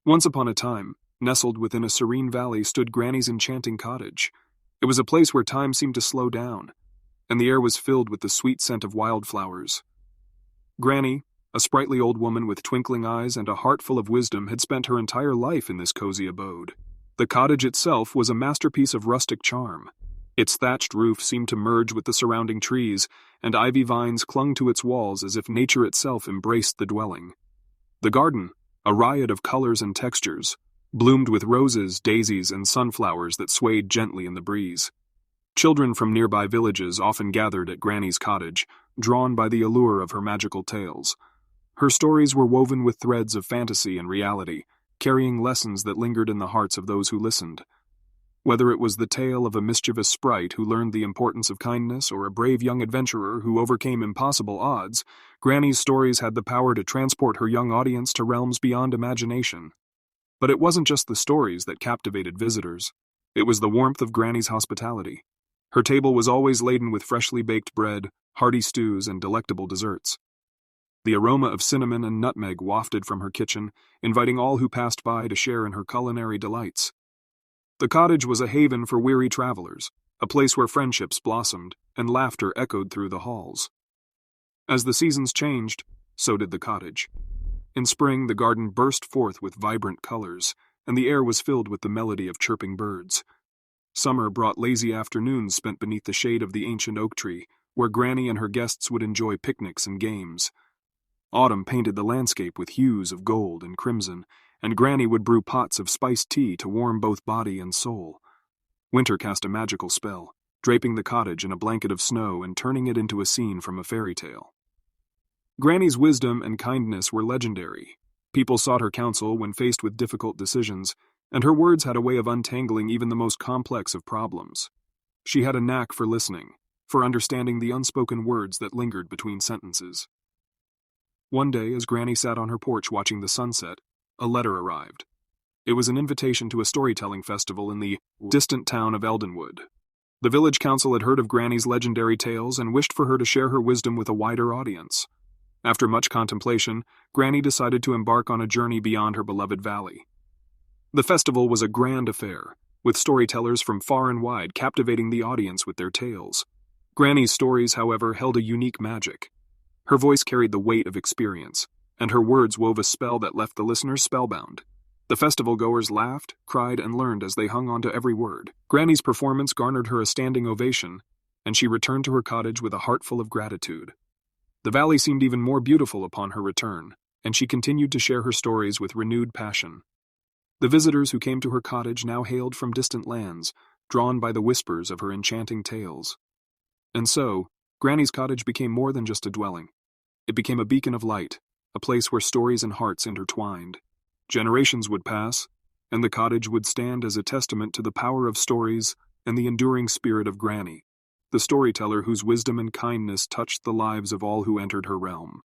Once upon a time, nestled within a serene valley stood Granny's enchanting cottage. It was a place where time seemed to slow down, and the air was filled with the sweet scent of wildflowers. Granny, a sprightly old woman with twinkling eyes and a heart full of wisdom, had spent her entire life in this cozy abode. The cottage itself was a masterpiece of rustic charm. Its thatched roof seemed to merge with the surrounding trees, and ivy vines clung to its walls as if nature itself embraced the dwelling. The garden, a riot of colors and textures, bloomed with roses, daisies, and sunflowers that swayed gently in the breeze. Children from nearby villages often gathered at Granny's cottage, drawn by the allure of her magical tales. Her stories were woven with threads of fantasy and reality, carrying lessons that lingered in the hearts of those who listened. Whether it was the tale of a mischievous sprite who learned the importance of kindness or a brave young adventurer who overcame impossible odds, Granny's stories had the power to transport her young audience to realms beyond imagination. But it wasn't just the stories that captivated visitors. It was the warmth of Granny's hospitality. Her table was always laden with freshly baked bread, hearty stews, and delectable desserts. The aroma of cinnamon and nutmeg wafted from her kitchen, inviting all who passed by to share in her culinary delights. The cottage was a haven for weary travelers, a place where friendships blossomed and laughter echoed through the halls. As the seasons changed, so did the cottage. In spring, the garden burst forth with vibrant colors, and the air was filled with the melody of chirping birds. Summer brought lazy afternoons spent beneath the shade of the ancient oak tree, where Granny and her guests would enjoy picnics and games. Autumn painted the landscape with hues of gold and crimson, and Granny would brew pots of spiced tea to warm both body and soul. Winter cast a magical spell, draping the cottage in a blanket of snow and turning it into a scene from a fairy tale. Granny's wisdom and kindness were legendary. People sought her counsel when faced with difficult decisions, and her words had a way of untangling even the most complex of problems. She had a knack for listening, for understanding the unspoken words that lingered between sentences. One day, as Granny sat on her porch watching the sunset, a letter arrived. It was an invitation to a storytelling festival in the distant town of Eldenwood. The village council had heard of Granny's legendary tales and wished for her to share her wisdom with a wider audience. After much contemplation, Granny decided to embark on a journey beyond her beloved valley. The festival was a grand affair, with storytellers from far and wide captivating the audience with their tales. Granny's stories, however, held a unique magic. Her voice carried the weight of experience, and her words wove a spell that left the listeners spellbound. The festival-goers laughed, cried, and learned as they hung on to every word. Granny's performance garnered her a standing ovation, and she returned to her cottage with a heart full of gratitude. The valley seemed even more beautiful upon her return, and she continued to share her stories with renewed passion. The visitors who came to her cottage now hailed from distant lands, drawn by the whispers of her enchanting tales. And so, Granny's cottage became more than just a dwelling. It became a beacon of light, a place where stories and hearts intertwined. Generations would pass, and the cottage would stand as a testament to the power of stories and the enduring spirit of Granny, the storyteller whose wisdom and kindness touched the lives of all who entered her realm.